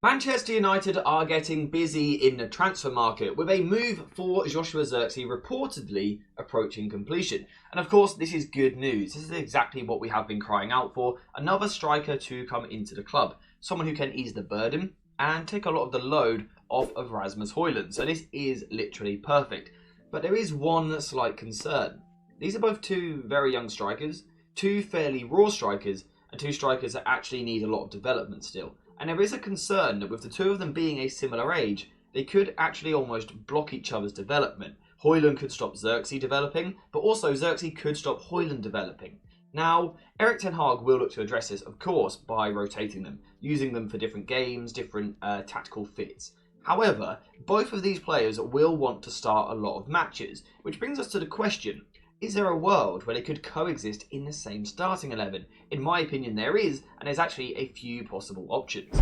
Manchester United are getting busy in the transfer market with a move for Joshua Zirkzee reportedly approaching completion. And of course, this is good news. This is exactly what we have been crying out for. Another striker to come into the club. Someone who can ease the burden and take a lot of the load off of Rasmus Højlund. So this is literally perfect. But there is one slight concern. These are both two very young strikers, two fairly raw strikers, and two strikers that actually need a lot of development still. And there is a concern that with the two of them being a similar age, they could actually almost block each other's development. Hojlund could stop Zirkzee developing, but also Zirkzee could stop Højlund developing. Now, Erik ten Hag will look to address this, of course, by rotating them, using them for different games, different tactical fits. However, both of these players will want to start a lot of matches, which brings us to the question, is there a world where they could coexist in the same starting 11? In my opinion, there is, and there's actually a few possible options.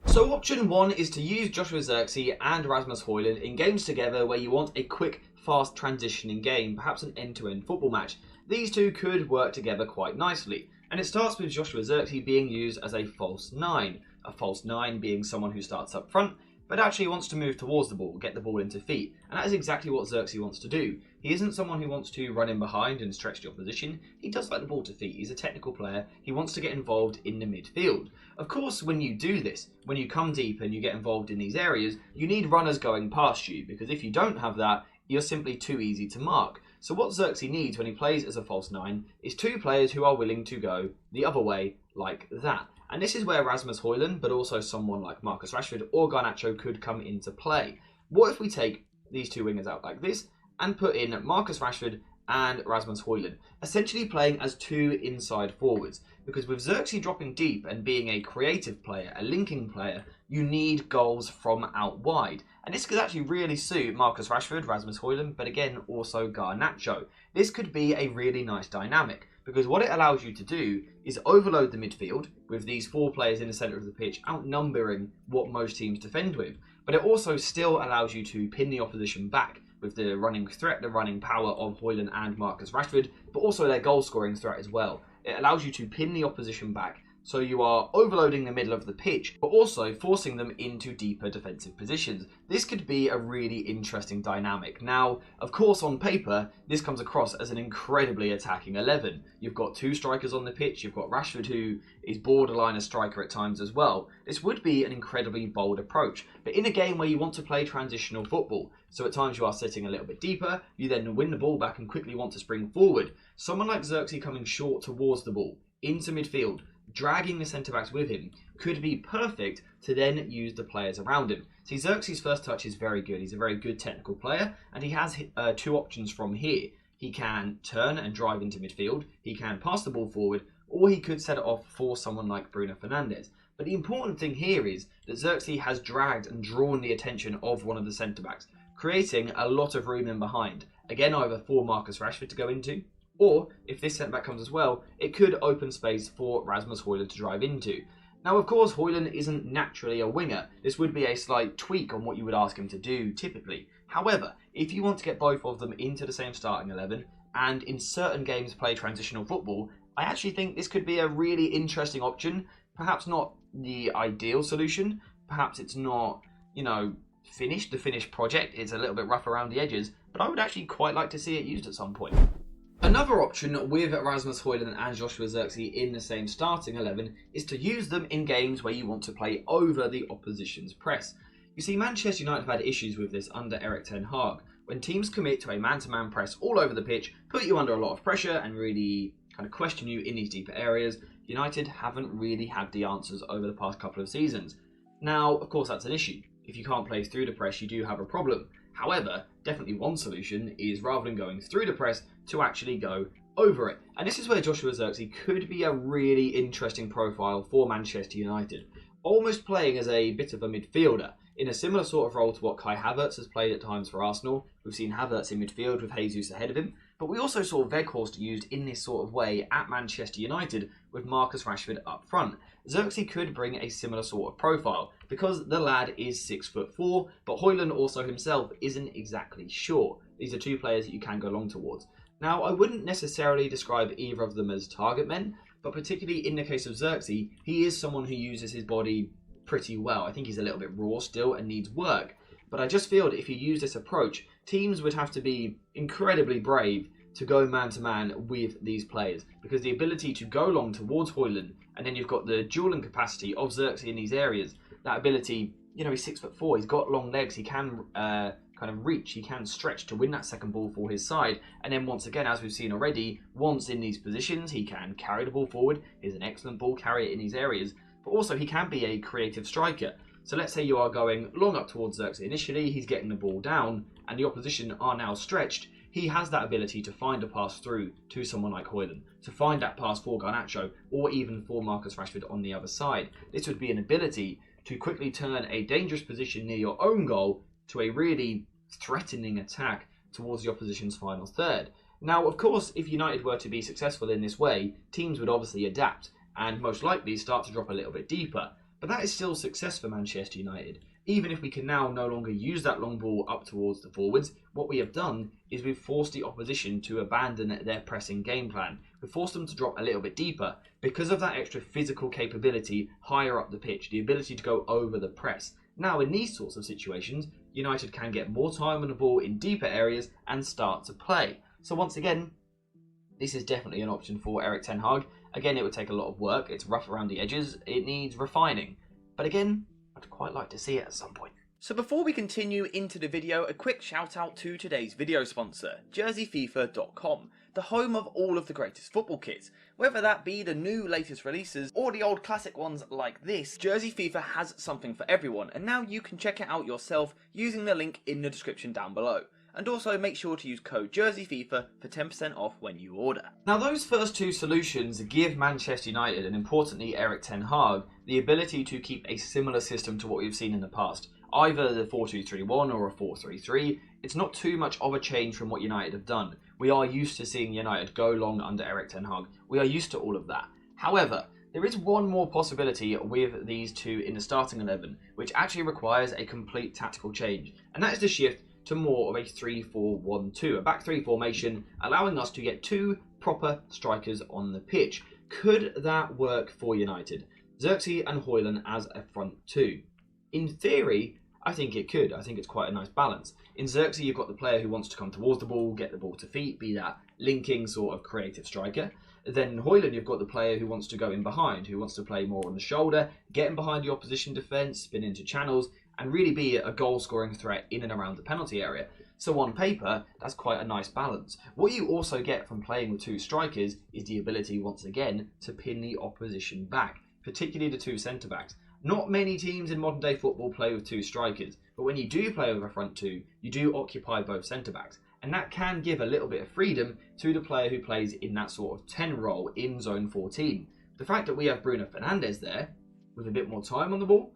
So option 1 is to use Joshua Zirkzee and Rasmus Højlund in games together where you want a quick, fast transitioning game, perhaps an end-to-end football match. These two could work together quite nicely, and it starts with Joshua Zirkzee being used as a false 9. A false 9 being someone who starts up front, but actually wants to move towards the ball, get the ball into feet. And that is exactly what Zirkzee wants to do. He isn't someone who wants to run in behind and stretch the opposition. He does like the ball to feet. He's a technical player. He wants to get involved in the midfield. Of course, when you do this, when you come deep and you get involved in these areas, you need runners going past you, because if you don't have that, you're simply too easy to mark. So what Zirkzee needs when he plays as a false 9 is two players who are willing to go the other way like that. And this is where Rasmus Højlund, but also someone like Marcus Rashford or Garnacho could come into play. What if we take these two wingers out like this and put in Marcus Rashford and Rasmus Højlund, essentially playing as two inside forwards? Because with Zirkzee dropping deep and being a creative player, a linking player, you need goals from out wide. And this could actually really suit Marcus Rashford, Rasmus Højlund, but again, also Garnacho. This could be a really nice dynamic, because what it allows you to do is overload the midfield with these four players in the centre of the pitch outnumbering what most teams defend with. But it also still allows you to pin the opposition back with the running threat, the running power of Højlund and Marcus Rashford, but also their goal scoring threat as well. It allows you to pin the opposition back, so you are overloading the middle of the pitch, but also forcing them into deeper defensive positions. This could be a really interesting dynamic. Now, of course, on paper, this comes across as an incredibly attacking 11. You've got two strikers on the pitch, you've got Rashford, who is borderline a striker at times as well. This would be an incredibly bold approach, but in a game where you want to play transitional football, so at times you are sitting a little bit deeper, you then win the ball back and quickly want to spring forward. Someone like Zirkzee coming short towards the ball, into midfield, dragging the centre-backs with him, could be perfect to then use the players around him. See, Zirkzee's first touch is very good. He's a very good technical player, and he has two options from here. He can turn and drive into midfield, he can pass the ball forward, or he could set it off for someone like Bruno Fernandes. But the important thing here is that Zirkzee has dragged and drawn the attention of one of the centre-backs, creating a lot of room in behind. Again, either for Marcus Rashford to go into, or, if this centre-back comes as well, it could open space for Rasmus Højlund to drive into. Now, of course, Højlund isn't naturally a winger. This would be a slight tweak on what you would ask him to do, typically. However, if you want to get both of them into the same starting 11, and in certain games play transitional football, I actually think this could be a really interesting option. Perhaps not the ideal solution. Perhaps it's not, finished. The finished project is a little bit rough around the edges, but I would actually quite like to see it used at some point. Another option with Rasmus Højlund and Joshua Zirkzee in the same starting 11 is to use them in games where you want to play over the opposition's press. You see, Manchester United have had issues with this under Erik ten Hag, when teams commit to a man-to-man press all over the pitch, put you under a lot of pressure and really kind of question you in these deeper areas. United haven't really had the answers over the past couple of seasons. Now, of course, that's an issue. If you can't play through the press, you do have a problem. However, definitely one solution is, rather than going through the press, to actually go over it. And this is where Joshua Zirkzee could be a really interesting profile for Manchester United. Almost playing as a bit of a midfielder, in a similar sort of role to what Kai Havertz has played at times for Arsenal. We've seen Havertz in midfield with Jesus ahead of him, but we also saw Weghorst used in this sort of way at Manchester United with Marcus Rashford up front. Zirkzee could bring a similar sort of profile, because the lad is 6'4", but Højlund also himself isn't exactly short. These are two players that you can go long towards. Now, I wouldn't necessarily describe either of them as target men, but particularly in the case of Zirkzee, he is someone who uses his body pretty well. I think he's a little bit raw still and needs work. But I just feel that if you use this approach, teams would have to be incredibly brave to go man-to-man with these players. Because the ability to go long towards Højlund, and then you've got the dueling capacity of Zirkzee in these areas. That ability, you know, he's 6'4", he's got long legs, he can kind of reach, he can stretch to win that second ball for his side. And then once again, as we've seen already, once in these positions, he can carry the ball forward. He's an excellent ball carrier in these areas. But also, he can be a creative striker. So let's say you are going long up towards Zirkzee initially, he's getting the ball down, and the opposition are now stretched. He has that ability to find a pass through to someone like Højlund, to find that pass for Garnacho, or even for Marcus Rashford on the other side. This would be an ability to quickly turn a dangerous position near your own goal to a really threatening attack towards the opposition's final third. Now, of course, if United were to be successful in this way, teams would obviously adapt, and most likely start to drop a little bit deeper. But that is still success for Manchester United. Even if we can now no longer use that long ball up towards the forwards, what we have done is we've forced the opposition to abandon their pressing game plan. We've forced them to drop a little bit deeper because of that extra physical capability higher up the pitch, the ability to go over the press. Now, in these sorts of situations, United can get more time on the ball in deeper areas and start to play. So once again, this is definitely an option for Erik ten Hag. Again, it would take a lot of work. It's rough around the edges. It needs refining. But again, I'd quite like to see it at some point. So before we continue into the video, a quick shout out to today's video sponsor, JerseyFifa.com, the home of all of the greatest football kits. Whether that be the new latest releases or the old classic ones like this, Jersey FIFA has something for everyone, and now you can check it out yourself using the link in the description down below. And also make sure to use code JerseyFIFA for 10% off when you order. Now those first two solutions give Manchester United, and importantly Erik ten Hag, the ability to keep a similar system to what we've seen in the past. Either the 4-2-3-1 or a 4-3-3, it's not too much of a change from what United have done. We are used to seeing United go long under Erik ten Hag. We are used to all of that. However, there is one more possibility with these two in the starting 11, which actually requires a complete tactical change, and that is the shift to more of a 3-4-1-2, a back three formation, allowing us to get two proper strikers on the pitch. Could that work for United? Zirkzee and Højlund as a front two. In theory, I think it could. I think it's quite a nice balance. In Zirkzee, you've got the player who wants to come towards the ball, get the ball to feet, be that linking sort of creative striker. Then in Højlund, you've got the player who wants to go in behind, who wants to play more on the shoulder, get in behind the opposition defence, spin into channels, and really be a goal-scoring threat in and around the penalty area. So on paper, that's quite a nice balance. What you also get from playing with two strikers is the ability, once again, to pin the opposition back, particularly the two centre-backs. Not many teams in modern-day football play with two strikers, but when you do play with a front two, you do occupy both centre-backs. And that can give a little bit of freedom to the player who plays in that sort of 10 role in zone 14. The fact that we have Bruno Fernandes there, with a bit more time on the ball,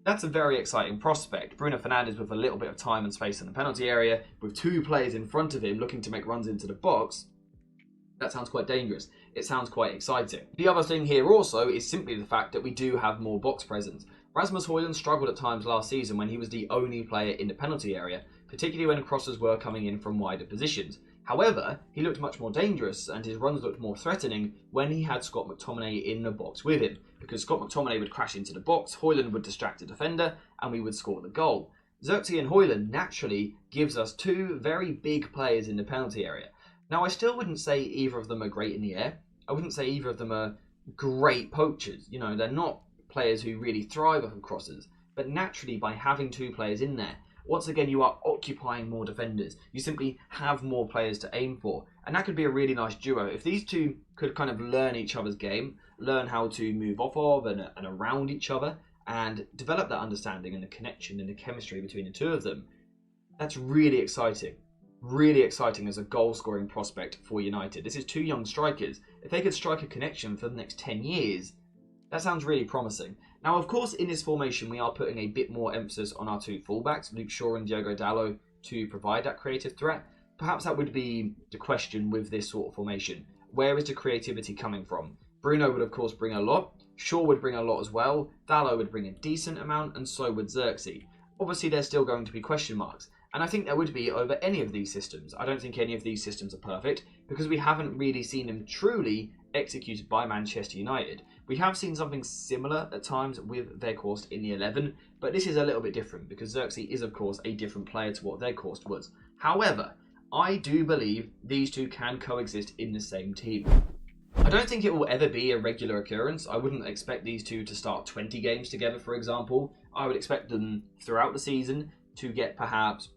that's a very exciting prospect. Bruno Fernandes with a little bit of time and space in the penalty area, with two players in front of him looking to make runs into the box. That sounds quite dangerous. It sounds quite exciting. The other thing here also is simply the fact that we do have more box presence. Rasmus Højlund struggled at times last season when he was the only player in the penalty area, particularly when crosses were coming in from wider positions. However, he looked much more dangerous and his runs looked more threatening when he had Scott McTominay in the box with him, because Scott McTominay would crash into the box, Højlund would distract a defender, and we would score the goal. Zirkzee and Højlund naturally gives us two very big players in the penalty area. Now, I still wouldn't say either of them are great in the air. I wouldn't say either of them are great poachers. You know, they're not players who really thrive off of crosses. But naturally, by having two players in there, once again, you are occupying more defenders. You simply have more players to aim for. And that could be a really nice duo. If these two could kind of learn each other's game, learn how to move off of and around each other, and develop that understanding and the connection and the chemistry between the two of them, that's really exciting. Really exciting as a goal-scoring prospect for United. This is two young strikers. If they could strike a connection for the next 10 years, that sounds really promising. Now, of course, in this formation, we are putting a bit more emphasis on our two fullbacks, Luke Shaw and Diogo Dalot, to provide that creative threat. Perhaps that would be the question with this sort of formation. Where is the creativity coming from? Bruno would, of course, bring a lot. Shaw would bring a lot as well. Dalot would bring a decent amount, and so would Zirkzee. Obviously, there's still going to be question marks. And I think there would be over any of these systems. I don't think any of these systems are perfect because we haven't really seen them truly executed by Manchester United. We have seen something similar at times with Weghorst in the 11, but this is a little bit different because Zirkzee is of course a different player to what Weghorst was. However, I do believe these two can coexist in the same team. I don't think it will ever be a regular occurrence. I wouldn't expect these two to start 20 games together, for example. I would expect them throughout the season to get perhaps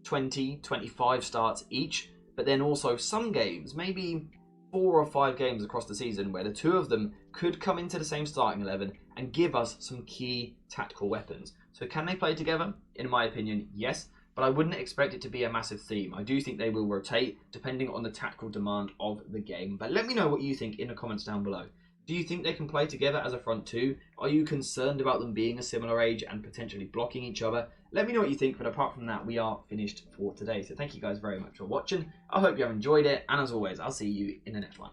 20, 25 starts each, but then also some games, maybe 4 or 5 games across the season where the two of them could come into the same starting 11 and give us some key tactical weapons. So can they play together? In my opinion, yes, but I wouldn't expect it to be a massive theme. I do think they will rotate depending on the tactical demand of the game. But let me know what you think in the comments down below. Do you think they can play together as a front two? Are you concerned about them being a similar age and potentially blocking each other? Let me know what you think, but apart from that, we are finished for today. So thank you guys very much for watching. I hope you have enjoyed it, and as always, I'll see you in the next one.